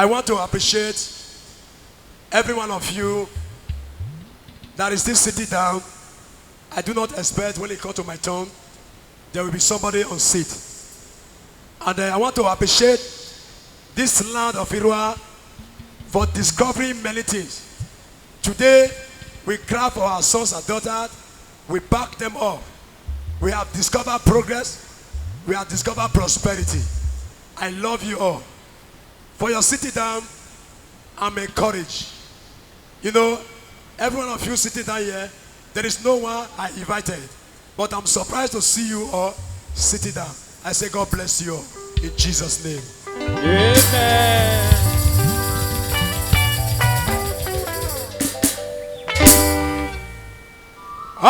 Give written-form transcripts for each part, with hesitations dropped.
I want to appreciate every one of you that is still sitting down. I do not expect when it comes to my turn, there will be somebody on seat. And I want to appreciate this land of Irua for discovering many things. Today, we cry for our sons and daughters. We back them up. We have discovered progress. We have discovered prosperity. I love you all. For your sitting down, I'm encouraged. You know, every one of you sitting down here, there is no one I invited. But I'm surprised to see you all sitting down. I say God bless you all. In Jesus' name. Amen.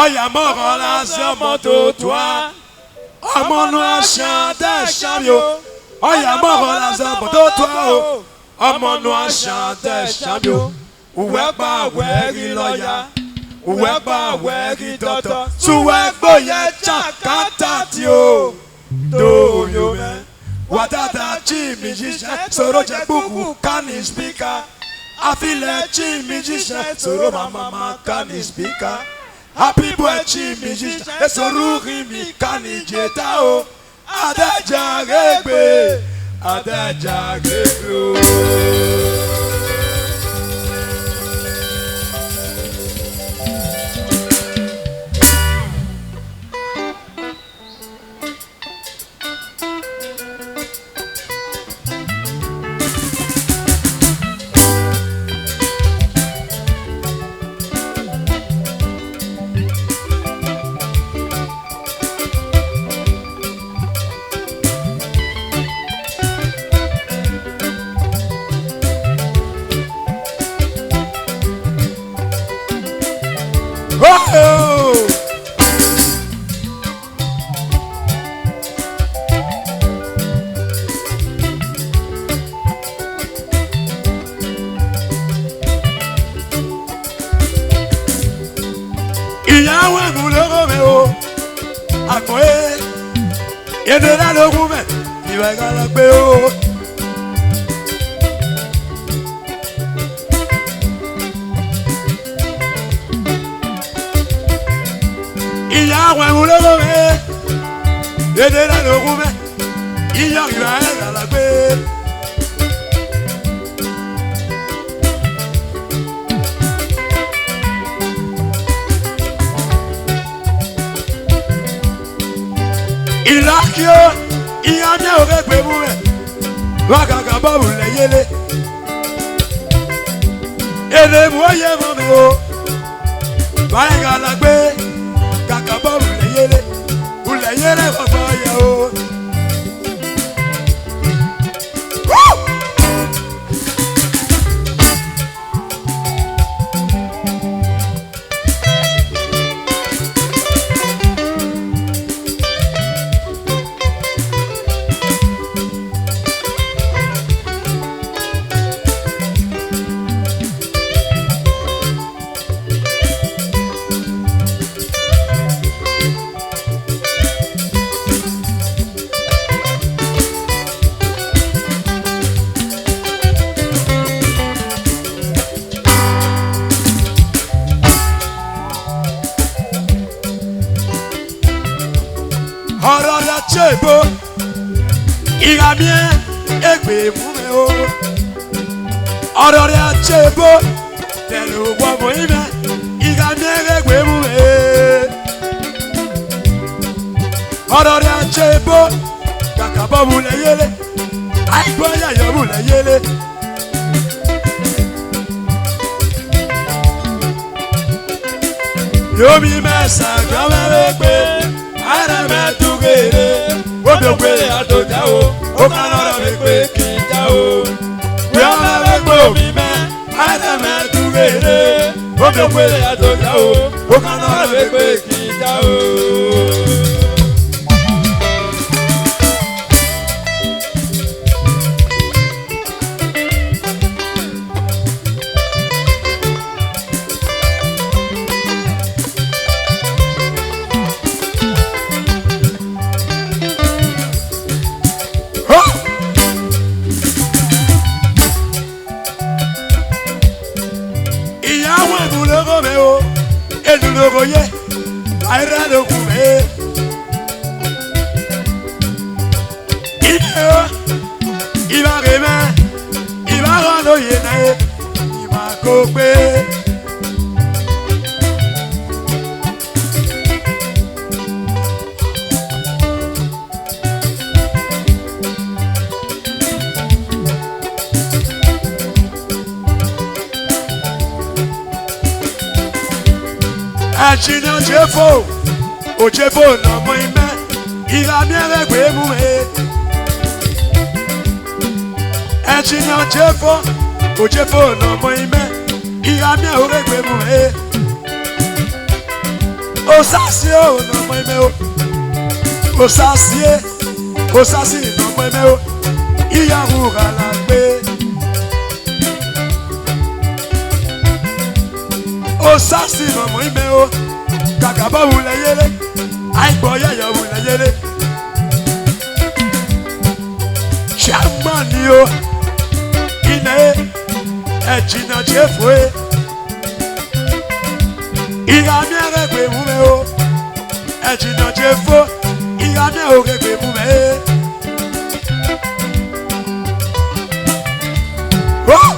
Oya mọ̀rọ̀ lásán mọ́tò toi. Ọmọ noir chante champion. Oya mọ̀rọ̀ lásán mọ́tò toi. Ọmọ noir chante champion. Uwe pa wẹ́rí lọ́ya. Uwe pa wẹ́rí dọ́tọ̀. Suwe gbóyè chakata tí o. Dóyò mẹ́. Wadada chi musicien. Soro jẹ buku kani speaker. Afilẹ̀ chi musicien. Soro mama kani speaker. Happy boy chi musicien. Esoro rimi kani jeta o. Adeja regbe. Adeja regbe o. Ìyàwó ẹ̀gúnlẹ́gọ́ mi o, àkọ́yé, ìdílé lógún mẹ́, ìwà ìgbàlá gbé o. Ìyàwó ẹ̀gúnlẹ́gọ́ mi, ìdílé lógún mẹ́, ìwà ìgbàlá gbé. Ìlàkíó ìyá ní òkè gbèmú rẹ̀ wákàkà bọ́ọ̀lù lẹ́yẹlé èdè mú oyè mọ́ mi o báyìí ká la gbé kàkà bọ́ọ̀lù lẹ́yẹlé fọ́fọ́ yẹ o. Ọ̀rọ̀ rẹ̀ ṣe ìbò ìhà mi ègbè fún mi o. Ọ̀rọ̀ rẹ̀ ṣe ìbò tẹ̀lé owó ọmọ ìmẹ̀ ìhà mi ègbè fún mi. Ọ̀rọ̀ rẹ̀ ṣe ìbò kàkà bọ́ mu lẹ̀ yẹlé àìgbọ́ yẹ̀yọ́ mu lẹ̀ yẹlé. Yomi mẹ́sàn-án gbọ́mẹ́rẹ́ pé. Arame tugere, obìnrin àtòjà o, ó máa lọ́rọ̀ mi pé kì í já o. Bí ọmọ rẹ̀ gbọ́ mi mẹ́, arame tugere, obìnrin àtòjà o, ó máa lọ́rọ̀ mi pé kì í já o. Elulogoye, Airado Kume. Iba Reme, Iba Rando Yene, Iba Kope. Achino Jefo, O Jefo no moime, Ira miere gwe muhe. Achino Jefo, O Jefo no moime, Ira miere gwe muhe. O sasio no moime o, O sasie, O sasi no moime o, Iya ruga la gbe. O sasi no moime o, Kakaba wule yele, Aiboya ya wule yele. Chamani o, Ine, Echina Jefwe. Iga miere gbe mume o, Echina Jefo. Iga miere gbe mume. Oh!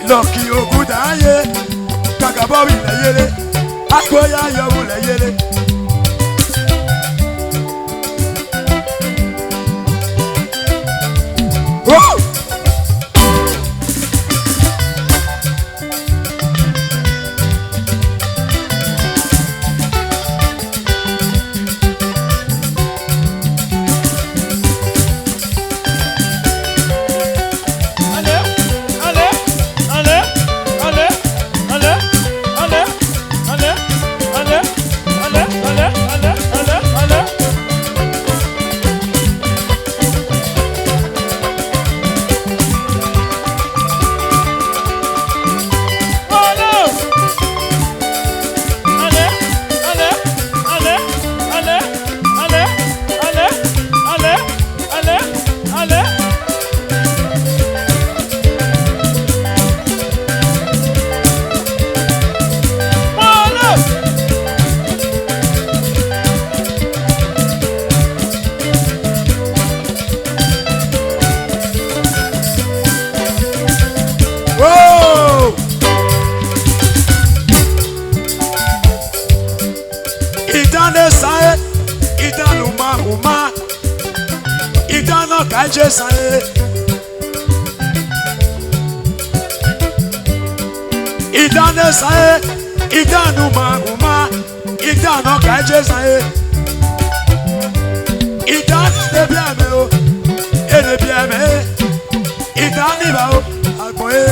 Lucky Ogudaye, Kagabawi la yele, Akoya ya wule yele. Jésù ayé. Ìdáná sáyé, ìdánù màgùnmá, ìdáná ká Jésù ayé. Ìdáná débi àmì o, èdèbí àmì, ìdáná ìbá o, àgbọ̀n yé.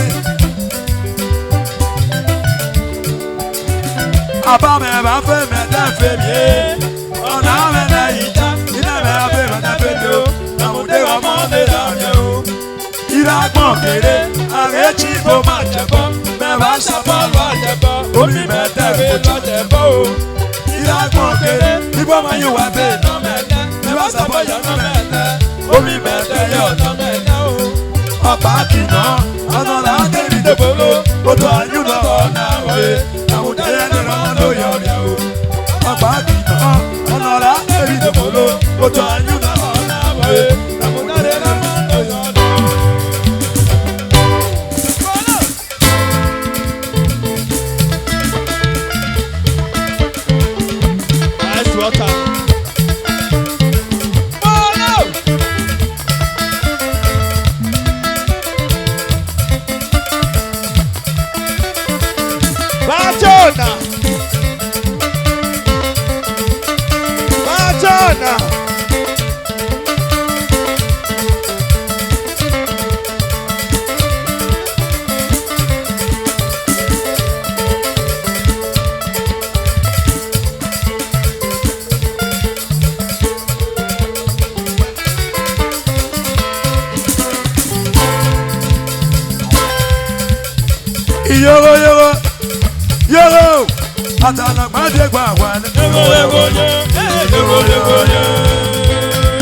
Abame ba fe me da fe mi ona me na ita ina me abe ma da fe mi o na mo de wa mo de da mi o ira gbon kere are chi bo ma je bo me ba sa bo lo je bo omi me da fe lo je bo o ira gbon kere ibo ma yu wa be no me da me ba sa bo ya no me da omi me da yo no me da o ọ̀pá kìnnà ọ̀nà làákè mi dé bolo odò àyùnà ọ̀nà òye àwùjọ yẹn ní ọ̀nà ló yọ ọ̀rẹ́ o. ọ̀pá kìnnà ọ̀nà làákè mi dé bolo odò àyùnà ọ̀nà òye àwùjọ yẹn ní ọ̀nà ló yọ ọ̀rẹ́ o. Ice water. Bajona. Bajona. Yoro yoro yoro atana gbade gba wa ni Yoro yoro yoro yoro.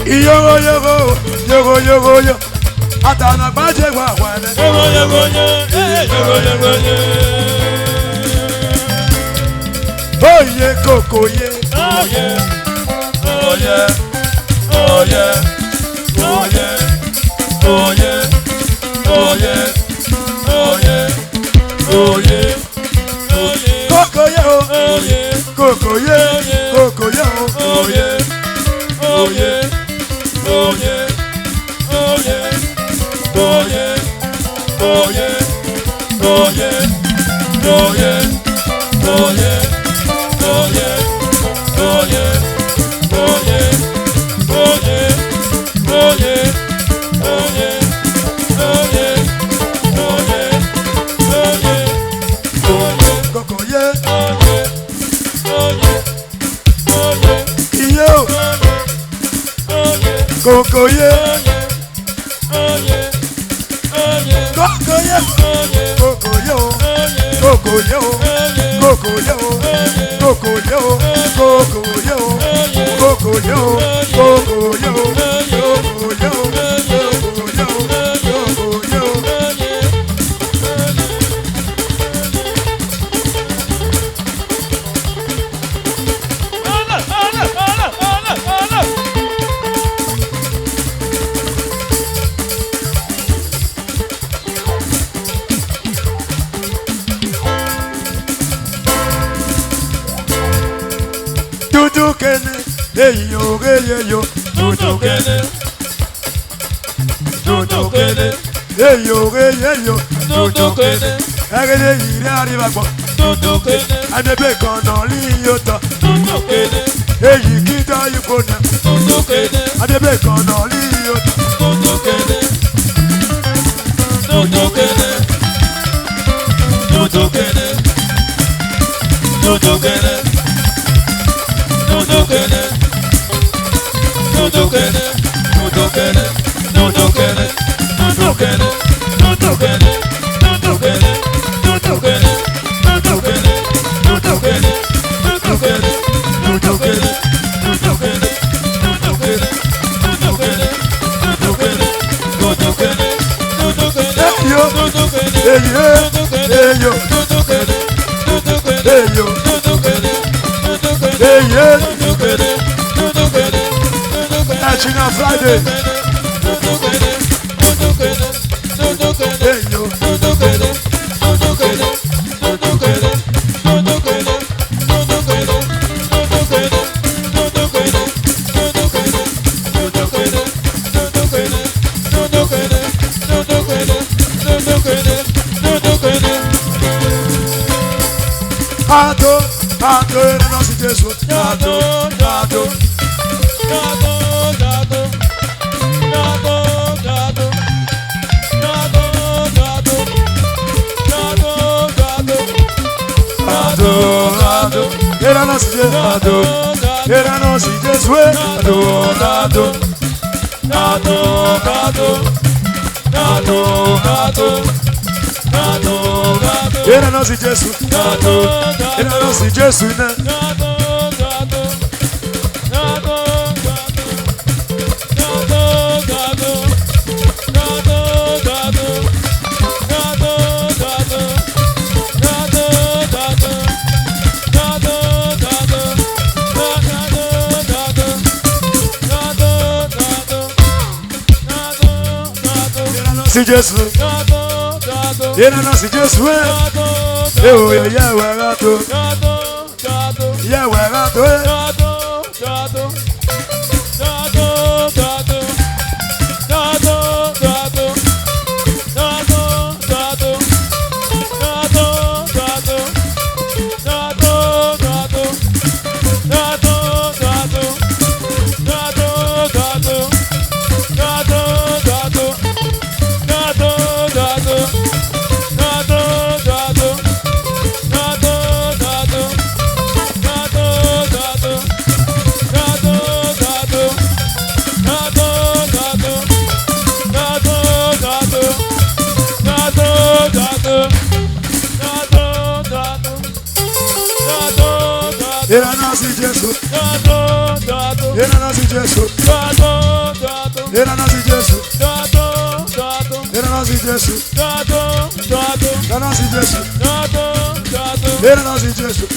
Yoro yoro yoro yoro yo atana gbade gba wa ni Yoro yoro yoro. oye koko ye Oh yeah. oh yeah oh yeah oh yeah oh yeah oh yeah oh yeah oh yeah koko ye o koko ye koko ye o oh yeah Oh yeah. Oh yeah. Oh yeah. Oh yeah. Oh yeah. Oh yeah. Oh yeah. Oh yeah. Oh yeah. Oh yeah. Oh yeah. Oh yeah. Oh yeah. Oh yeah. Oh yeah. Oh yeah. Oh yeah. Oh yeah. koko ye Oh yeah. Oh yeah. Oh yeah. iye o Oh yeah. koko ye Oh yeah. Oh yeah. koko ye Oh yeah. koko ye o Oh yeah. koko ye o koko ye o koko ye o koko ye o koko ye o koko ye o koko ye o koko ye o koko ye o. Dudu kene, eyi o ye yo. Dudu kene, dudu kene, eyi o ye yo. Dudu kene, agede yiri ariba gbọ. Dudu kene. Adebe kan na li yo tọ. Dudu kene. Eyi kita iko na. Dudu kene. Adebe kan na li yo tọ. Dudu kene. Dudu kene. Dudu kene. Dudu kene. Dudu kene. China Friday. Ado, não se desço. Ado. Era não se desço. Era não se desço. Era não se desço. Era não se desço, né? Se Jesus, ele não se Jesus, eu errado, Era nosso Jesus. Era nosso Jesus. Era nosso Jesus. Era nosso Jesus. Era nosso Jesus. Era nosso Jesus.